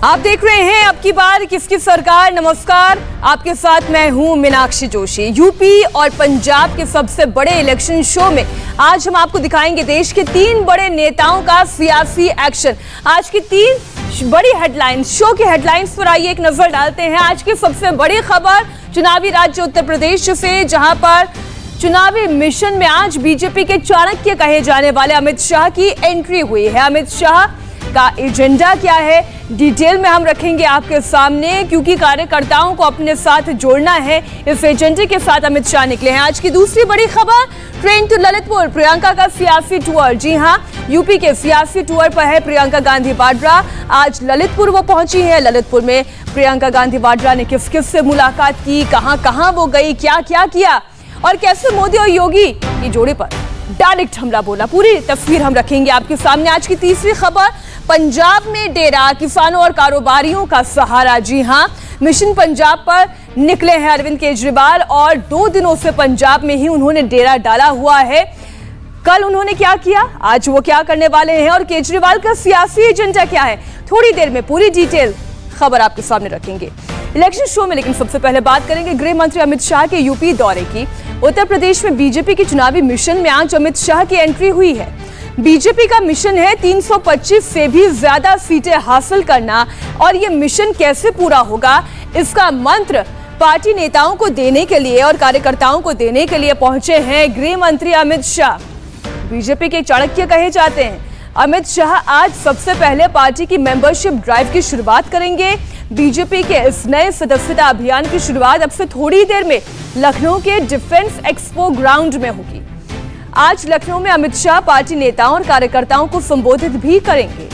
आप देख रहे हैं अब की बार किसकी सरकार। नमस्कार, आपके साथ मैं हूं मीनाक्षी जोशी। यूपी और पंजाब के सबसे बड़े इलेक्शन शो में आज हम आपको दिखाएंगे देश के 3 बड़े नेताओं का सियासी एक्शन। आज की 3 बड़ी हेडलाइंस, शो की हेडलाइंस पर आइए एक नजर डालते हैं। आज की सबसे बड़ी खबर चुनावी राज्य उत्तर प्रदेश से, जहां पर चुनावी मिशन में आज बीजेपी के चाणक्य कहे जाने वाले अमित शाह की एंट्री हुई है। अमित शाह का एजेंडा क्या है, डिटेल में हम रखेंगे आपके सामने, क्योंकि कार्यकर्ताओं को अपने साथ जोड़ना है। इस एजेंडे के साथ अमित शाह निकले हैं। आज की दूसरी बड़ी खबर, ट्रेन टू ललितपुर, प्रियंका का सियासी टूर। जी हां, यूपी के सियासी टूर पर है प्रियंका गांधी वाड्रा। आज ललितपुर वो पहुंची है। ललितपुर में प्रियंका गांधी वाड्रा ने किस किस से मुलाकात की, कहां वो गई, क्या क्या किया और कैसे मोदी और योगी की जोड़े पर डायरेक्ट हमला बोला, पूरी तस्वीर हम रखेंगे आपके सामने। आज की तीसरी खबर, पंजाब में डेरा, किसानों और कारोबारियों का सहारा। जी हां, मिशन पंजाब पर निकले हैं अरविंद केजरीवाल और 2 दिनों से पंजाब में ही उन्होंने डेरा डाला हुआ है। कल उन्होंने क्या किया, आज वो क्या करने वाले हैं और केजरीवाल का सियासी एजेंडा क्या है, थोड़ी देर में पूरी डिटेल खबर आपके सामने रखेंगे इलेक्शन शो में। लेकिन सबसे पहले बात करेंगे गृह मंत्री अमित शाह के यूपी दौरे की। उत्तर प्रदेश में बीजेपी के चुनावी मिशन में आज अमित शाह की एंट्री हुई है। बीजेपी का मिशन है 325 से भी ज्यादा सीटें हासिल करना, और ये मिशन कैसे पूरा होगा, इसका मंत्र पार्टी नेताओं को देने के लिए और कार्यकर्ताओं को देने के लिए पहुंचे हैं गृह मंत्री अमित शाह। बीजेपी के चाणक्य कहे जाते हैं अमित शाह आज सबसे पहले पार्टी की मेंबरशिप ड्राइव की शुरुआत करेंगे। बीजेपी के इस नए सदस्यता अभियान की शुरुआत अब से थोड़ी देर में लखनऊ के डिफेंस एक्सपो ग्राउंड में होगी। आज लखनऊ में अमित शाह पार्टी नेताओं और कार्यकर्ताओं को संबोधित भी करेंगे।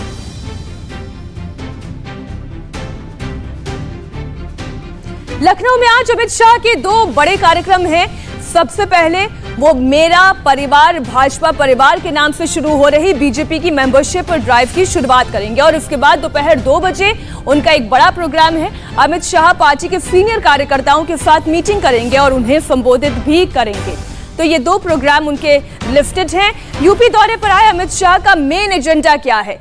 लखनऊ में आज अमित शाह के 2 बड़े कार्यक्रम हैं। सबसे पहले वो मेरा परिवार भाजपा परिवार के नाम से शुरू हो रही बीजेपी की मेंबरशिप ड्राइव की शुरुआत करेंगे और उसके बाद दोपहर 2 बजे उनका एक बड़ा प्रोग्राम है। अमित शाह पार्टी के सीनियर कार्यकर्ताओं के साथ मीटिंग करेंगे और उन्हें संबोधित भी करेंगे। तो ये 2 प्रोग्राम उनके लिस्टेड हैं। यूपी दौरे पर आए अमित शाह का मेन एजेंडा क्या है?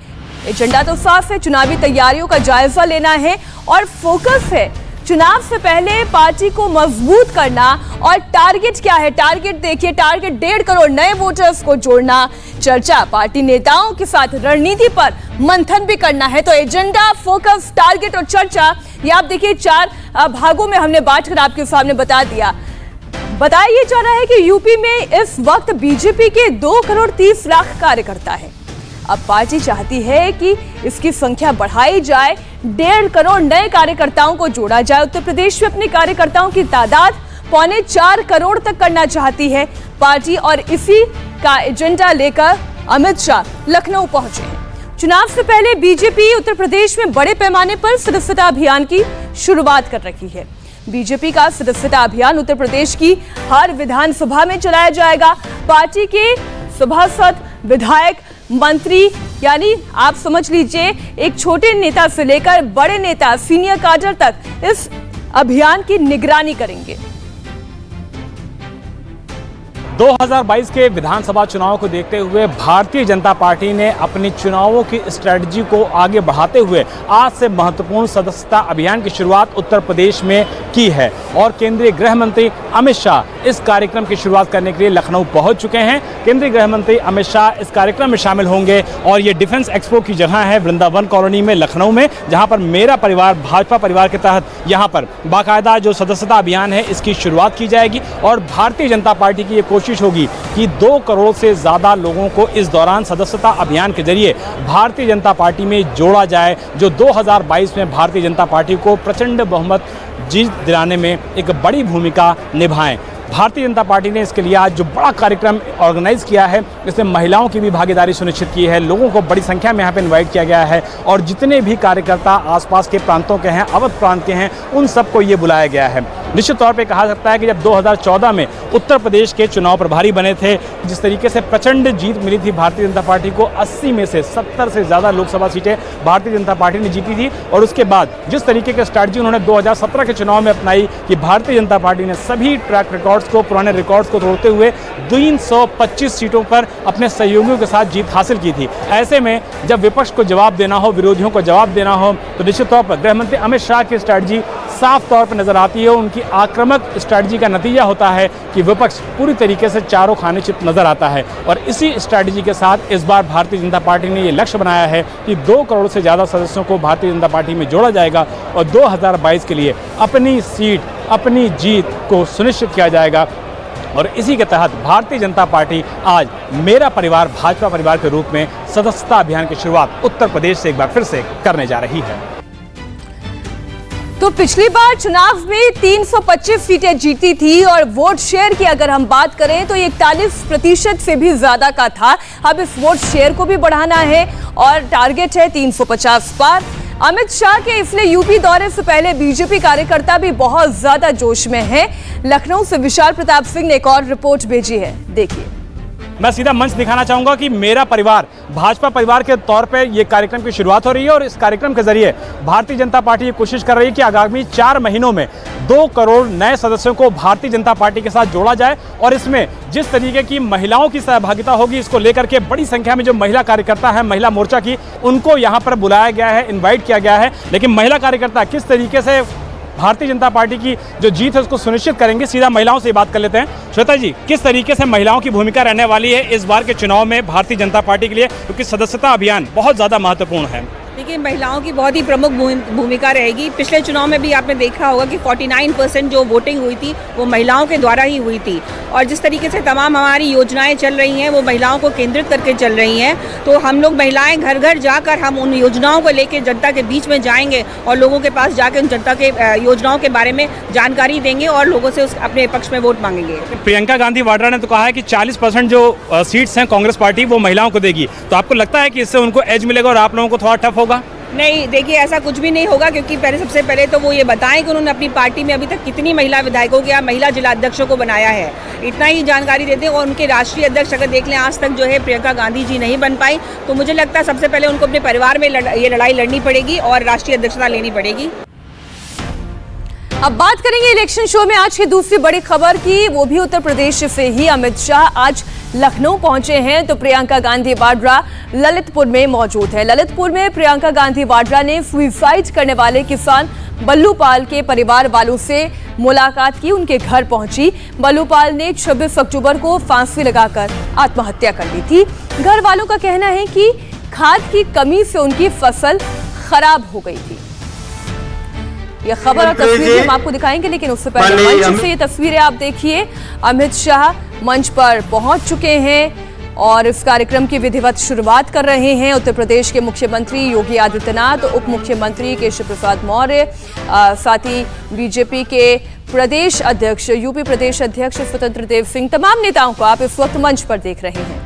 एजेंडा तो साफ है, चुनावी तैयारियों का जायजा लेना है और फोकस है चुनाव से पहले पार्टी को मजबूत करना। और टारगेट क्या है? टारगेट देखिए, टारगेट 1.5 करोड़ नए वोटर्स को जोड़ना। चर्चा पार्टी नेताओं के साथ रणनीति पर मंथन भी करना है। तो एजेंडा, फोकस, टारगेट और चर्चा, ये आप देखिए 4 भागों में हमने बांटकर आपके सामने बता दिया। बताया ये जा रहा है कि यूपी में इस वक्त बीजेपी के 2 करोड़ 30 लाख कार्यकर्ता है। अब पार्टी चाहती है कि इसकी संख्या बढ़ाई जाए, 1.5 करोड़ नए कार्यकर्ताओं को जोड़ा जाए। उत्तर प्रदेश में अपने कार्यकर्ताओं की तादाद 3.25 करोड़ तक करना चाहती है पार्टी, और इसी का एजेंडा लेकर अमित शाह लखनऊ पहुंचे हैं। चुनाव से पहले बीजेपी उत्तर प्रदेश में बड़े पैमाने पर सदस्यता अभियान की शुरुआत कर रही है। बीजेपी का सदस्यता अभियान उत्तर प्रदेश की हर विधानसभा में चलाया जाएगा। पार्टी के सभासद, विधायक, मंत्री, यानी आप समझ लीजिए एक छोटे नेता से लेकर बड़े नेता, सीनियर कैडर तक इस अभियान की निगरानी करेंगे। 2022 के विधानसभा चुनाव को देखते हुए भारतीय जनता पार्टी ने अपनी चुनावों की स्ट्रेटजी को आगे बढ़ाते हुए आज से महत्वपूर्ण सदस्यता अभियान की शुरुआत उत्तर प्रदेश में की है और केंद्रीय गृह मंत्री अमित शाह इस कार्यक्रम की शुरुआत करने के लिए लखनऊ पहुंच चुके हैं। केंद्रीय गृह मंत्री अमित शाह इस कार्यक्रम में शामिल होंगे और ये डिफेंस एक्सपो की जगह है वृंदावन कॉलोनी में लखनऊ में, जहां पर मेरा परिवार भाजपा परिवार के तहत यहां पर बाकायदा जो सदस्यता अभियान है इसकी शुरुआत की जाएगी। और भारतीय जनता पार्टी की ये कोशिश होगी कि 2 करोड़ से ज्यादा लोगों को इस दौरान सदस्यता अभियान के जरिए भारतीय जनता पार्टी में जोड़ा जाए, जो 2022 में भारतीय जनता पार्टी को प्रचंड बहुमत जीत दिलाने में एक बड़ी भूमिका निभाएं। भारतीय जनता पार्टी ने इसके लिए आज जो बड़ा कार्यक्रम ऑर्गेनाइज किया है, इसमें महिलाओं की भी भागीदारी सुनिश्चित की है, लोगों को बड़ी संख्या में यहाँ पे इनवाइट किया गया है और जितने भी कार्यकर्ता आसपास के प्रांतों के हैं, अवध प्रांत के हैं, उन सबको ये बुलाया गया है। निश्चित तौर पे कहा सकता है कि जब 2014 में उत्तर प्रदेश के चुनाव प्रभारी बने थे, जिस तरीके से प्रचंड जीत मिली थी भारतीय जनता पार्टी को, 80 में से 70 से ज़्यादा लोकसभा सीटें भारतीय जनता पार्टी ने जीती थी। और उसके बाद जिस तरीके की स्ट्रैटेजी उन्होंने 2017 के चुनाव में अपनाई कि भारतीय जनता पार्टी ने सभी ट्रैक रिकॉर्ड्स को, पुराने रिकॉर्ड्स को तोड़ते हुए 325 सीटों पर अपने सहयोगियों के साथ जीत हासिल की थी। ऐसे में जब विपक्ष को जवाब देना हो, विरोधियों को जवाब देना हो, तो निश्चित तौर पर गृह मंत्री अमित शाह की स्ट्रैटेजी साफ तौर पर नजर आती है। उनकी आक्रामक स्ट्रैटेजी का नतीजा होता है कि विपक्ष पूरी तरीके से चारों खाने चित नजर आता है। और इसी स्ट्रैटेजी के साथ इस बार भारतीय जनता पार्टी ने ये लक्ष्य बनाया है कि 2 करोड़ से ज़्यादा सदस्यों को भारतीय जनता पार्टी में जोड़ा जाएगा और 2022 के लिए अपनी सीट, अपनी जीत को सुनिश्चित किया जाएगा। और इसी के तहत भारतीय जनता पार्टी आज मेरा परिवार भाजपा परिवार के रूप में सदस्यता अभियान की शुरुआत उत्तर प्रदेश से एक बार फिर से करने जा रही है। तो पिछली बार चुनाव में 325 सीटें जीती थी और वोट शेयर की अगर हम बात करें तो ये 41% से भी ज्यादा का था। अब इस वोट शेयर को भी बढ़ाना है और टारगेट है 350 पार। अमित शाह के इसलिए यूपी दौरे से पहले बीजेपी कार्यकर्ता भी बहुत ज्यादा जोश में हैं। लखनऊ से विशाल प्रताप सिंह ने एक और रिपोर्ट भेजी है, देखिए। मैं सीधा मंच दिखाना चाहूंगा कि मेरा परिवार भाजपा परिवार के तौर पे ये कार्यक्रम की शुरुआत हो रही है और इस कार्यक्रम के जरिए भारतीय जनता पार्टी ये कोशिश कर रही है कि आगामी 4 महीनों में 2 करोड़ नए सदस्यों को भारतीय जनता पार्टी के साथ जोड़ा जाए। और इसमें जिस तरीके की महिलाओं की सहभागिता होगी, इसको लेकर के बड़ी संख्या में जो महिला कार्यकर्ता है, महिला मोर्चा की, उनको यहाँ पर बुलाया गया है, इन्वाइट किया गया है। लेकिन महिला कार्यकर्ता किस तरीके से भारतीय जनता पार्टी की जो जीत है उसको सुनिश्चित करेंगे, सीधा महिलाओं से बात कर लेते हैं। श्वेता जी, किस तरीके से महिलाओं की भूमिका रहने वाली है इस बार के चुनाव में भारतीय जनता पार्टी के लिए, क्योंकि सदस्यता अभियान बहुत ज्यादा महत्वपूर्ण है? देखिए, महिलाओं की बहुत ही प्रमुख भूमिका रहेगी। पिछले चुनाव में भी आपने देखा होगा कि 49% जो वोटिंग हुई थी वो महिलाओं के द्वारा ही हुई थी। और जिस तरीके से तमाम हमारी योजनाएं चल रही हैं वो महिलाओं को केंद्रित करके चल रही हैं। तो हम लोग महिलाएं घर घर जाकर हम उन योजनाओं को लेकर जनता के बीच में जाएंगे और लोगों के पास जाकर उन जनता के योजनाओं के बारे में जानकारी देंगे और लोगों से अपने पक्ष में वोट मांगेंगे। प्रियंका गांधी वाड्रा ने तो कहा है कि 40% जो सीट्स हैं कांग्रेस पार्टी वो महिलाओं को देगी, तो आपको लगता है कि इससे उनको एज मिलेगा और आप लोगों को थोड़ा टफ होगा? नहीं, देखिए, ऐसा कुछ भी नहीं होगा, क्योंकि सबसे पहले तो वो ये बताएं कि उन्होंने अपनी पार्टी में अभी तक कितनी महिला विधायकों या महिला जिला अध्यक्षों को बनाया है। इतना ही जानकारी देते हैं। और उनके राष्ट्रीय अध्यक्ष अगर देख लें, आज तक जो है प्रियंका गांधी जी नहीं बन पाई। तो मुझे लगता है सबसे पहले उनको अपने परिवार में ये लड़ाई लड़नी पड़ेगी और राष्ट्रीय अध्यक्षता लेनी पड़ेगी। अब बात करेंगे इलेक्शन शो में आज की दूसरी बड़ी खबर की, वो भी उत्तर प्रदेश से ही। अमित शाह आज लखनऊ पहुंचे हैं तो प्रियंका गांधी वाड्रा ललितपुर में मौजूद है। ललितपुर में प्रियंका गांधी वाड्रा ने सुसाइड करने वाले किसान बल्लू पाल के परिवार वालों से मुलाकात की, उनके घर पहुंची। बल्लू पाल ने 26 अक्टूबर को फांसी लगाकर आत्महत्या कर ली थी। घर वालों का कहना है कि खाद की कमी से उनकी फसल खराब हो गई थी। यह खबर और तस्वीरें हम आपको दिखाएंगे, लेकिन उससे पहले मंच से ये तस्वीरें आप देखिए। अमित शाह मंच पर पहुंच चुके हैं और इस कार्यक्रम की विधिवत शुरुआत कर रहे हैं। उत्तर प्रदेश के मुख्यमंत्री योगी आदित्यनाथ, उप मुख्यमंत्री केशव प्रसाद मौर्य, साथ ही बीजेपी के प्रदेश अध्यक्ष, यूपी प्रदेश अध्यक्ष स्वतंत्र देव सिंह, तमाम नेताओं को आप इस वक्त मंच पर देख रहे हैं।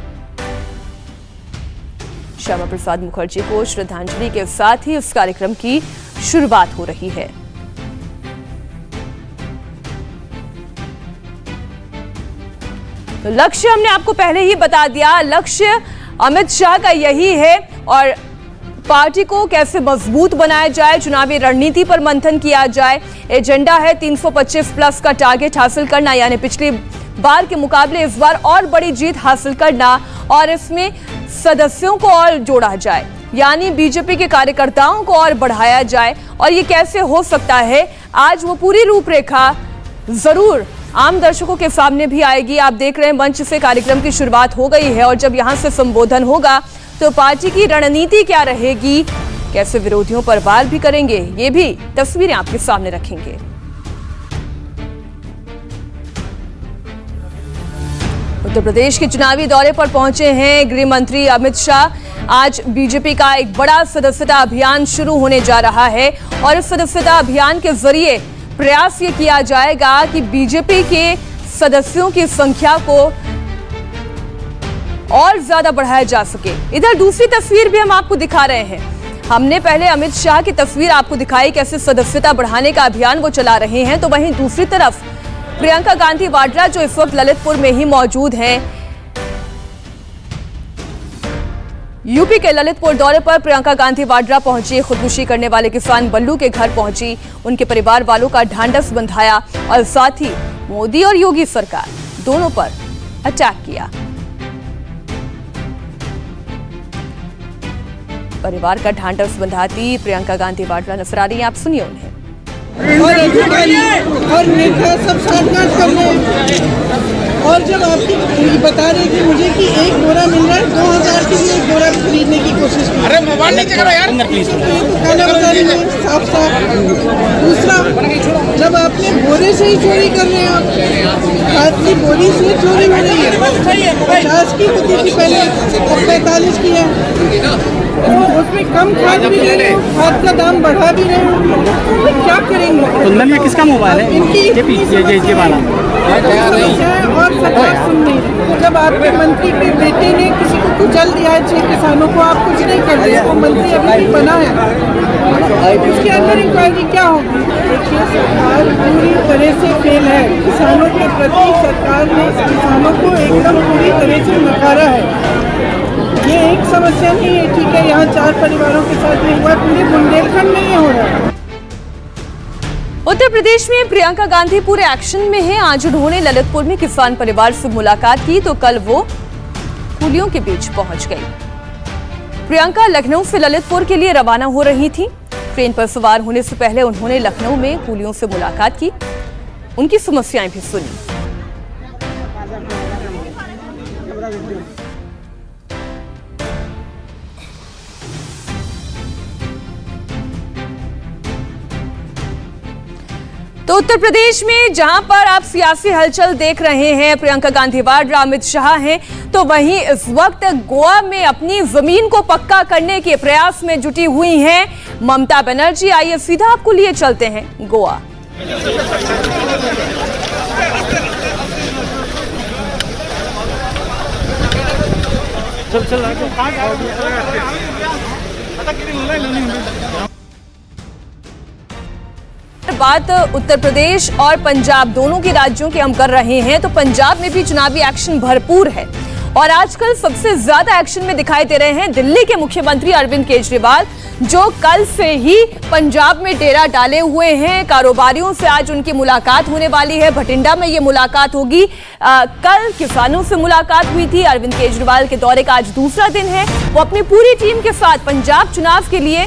श्यामा प्रसाद मुखर्जी को श्रद्धांजलि के साथ ही इस कार्यक्रम की शुरुआत हो रही है। तो लक्ष्य हमने आपको पहले ही बता दिया, लक्ष्य अमित शाह का यही है और पार्टी को कैसे मजबूत बनाया जाए, चुनावी रणनीति पर मंथन किया जाए। एजेंडा है 325 प्लस का टारगेट हासिल करना, यानी पिछली बार के मुकाबले इस बार और बड़ी जीत हासिल करना और इसमें सदस्यों को और जोड़ा जाए, यानी बीजेपी के कार्यकर्ताओं को और बढ़ाया जाए। और ये कैसे हो सकता है, आज वो पूरी रूपरेखा जरूर आम दर्शकों के सामने भी आएगी। आप देख रहे हैं मंच से कार्यक्रम की शुरुआत हो गई है और जब यहां से संबोधन होगा तो पार्टी की रणनीति क्या रहेगी, कैसे विरोधियों पर वार भी करेंगे, ये भी तस्वीरें आपके सामने रखेंगे। उत्तर प्रदेश के चुनावी दौरे पर पहुंचे हैं गृह मंत्री अमित शाह। आज बीजेपी का एक बड़ा सदस्यता अभियान शुरू होने जा रहा है और इस सदस्यता अभियान के जरिए प्रयास ये किया जाएगा कि बीजेपी के सदस्यों की संख्या को और ज्यादा बढ़ाया जा सके। इधर दूसरी तस्वीर भी हम आपको दिखा रहे हैं। हमने पहले अमित शाह की तस्वीर आपको दिखाई, कैसे सदस्यता बढ़ाने का अभियान वो चला रहे हैं, तो वहीं दूसरी तरफ प्रियंका गांधी वाड्रा जो इस वक्त ललितपुर में ही मौजूद हैं। यूपी के ललितपुर दौरे पर प्रियंका गांधी वाड्रा पहुंची, खुदकुशी करने वाले किसान बल्लू के घर पहुंची, उनके परिवार वालों का ढांढस बंधाया और साथ ही मोदी और योगी सरकार दोनों पर अटैक किया। परिवार का ढांढस बंधाती प्रियंका गांधी वाड्रा नजर आ रही हैं, आप सुनिए उन्हें। और अधिकारी और नेता सब साथ कर रहे हैं। और जब आपकी बता रही थी मुझे कि एक बोरा मिल रहा है, 2000 के लिए एक बोरा खरीदने की कोशिश की। अरे मोबाइल नीचे करो यार, तो खाना बता रही है साफ साफ। दूसरा, जब आपने बोरे से ही चोरी कर रहे हैं, आप खाद की बोरी से चोरी हो रही है। 50 की होती थी पहले, अब 45 की है। उसमें कम खाद भी रहे हो, खाद का दाम बढ़ा भी रहे हो, तो क्या करेंगे? कुंदन में किसका मोबाइल है? इनकी ये वाला। और सरकार सुन नहीं रही। तो जब आपके मंत्री के बेटे ने किसी को कुचल दिया है 6 किसानों को, आप कुछ नहीं कर रहे, वो मंत्री अभी भी बना है, उसके अंदर इंक्वायरी क्या होगी? देखिए, सरकार पूरी तरह से फेल है। किसानों के प्रति सरकार ने किसानों को एकदम पूरी तरह से नकारा है। ये एक समस्या नहीं है, ठीक है, यहाँ 4 परिवारों के साथ में हुआ, पूरे बुंदेलखंड में ये हो रहा है। उत्तर प्रदेश में प्रियंका गांधी पूरे एक्शन में हैं। आज उन्होंने ललितपुर में किसान परिवार से मुलाकात की, तो कल वो कूलियों के बीच पहुंच गई। प्रियंका लखनऊ से ललितपुर के लिए रवाना हो रही थी। ट्रेन पर सवार होने से पहले उन्होंने लखनऊ में कूलियों से मुलाकात की, उनकी समस्याएं भी सुनी। तो उत्तर प्रदेश में जहां पर आप सियासी हलचल देख रहे हैं, प्रियंका गांधी वाड्रा, अमित शाह हैं, तो वहीं इस वक्त गोवा में अपनी जमीन को पक्का करने के प्रयास में जुटी हुई हैं ममता बनर्जी। आइए सीधा आपको लिए चलते हैं गोवा। बात उत्तर प्रदेश और पंजाब दोनों के राज्यों की हम कर रहे हैं, तो पंजाब में भी चुनावी एक्शन भरपूर है और आजकल सबसे ज्यादा एक्शन में दिखाई दे रहे हैं दिल्ली के मुख्यमंत्री अरविंद केजरीवाल, जो कल से ही पंजाब में डेरा डाले हुए हैं। कारोबारियों से आज उनकी मुलाकात होने वाली है, भटिंडा में ये मुलाकात होगी। कल किसानों से मुलाकात हुई थी। अरविंद केजरीवाल के दौरे का आज दूसरा दिन है। वो अपनी पूरी टीम के साथ पंजाब चुनाव के लिए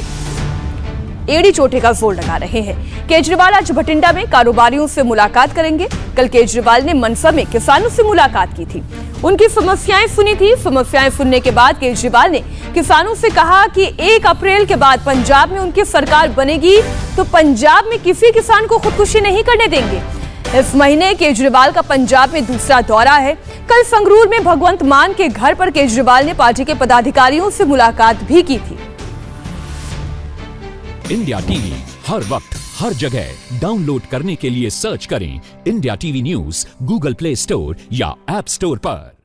एड़ी चोटी का जोर लगा रहे हैं। केजरीवाल आज भटिंडा में कारोबारियों से मुलाकात करेंगे। कल केजरीवाल ने मनसा में किसानों से मुलाकात की थी, उनकी समस्याएं सुनी थी। समस्याएं सुनने के बाद केजरीवाल ने किसानों से कहा कि 1 अप्रैल के बाद पंजाब में उनकी सरकार बनेगी तो पंजाब में किसी किसान को खुदकुशी नहीं करने देंगे। इस महीने केजरीवाल का पंजाब में दूसरा दौरा है। कल संगरूर में भगवंत मान के घर पर केजरीवाल ने पार्टी के पदाधिकारियों से मुलाकात भी की थी। इंडिया टीवी हर वक्त हर जगह डाउनलोड करने के लिए सर्च करें India TV news Google play store या ऐप स्टोर पर।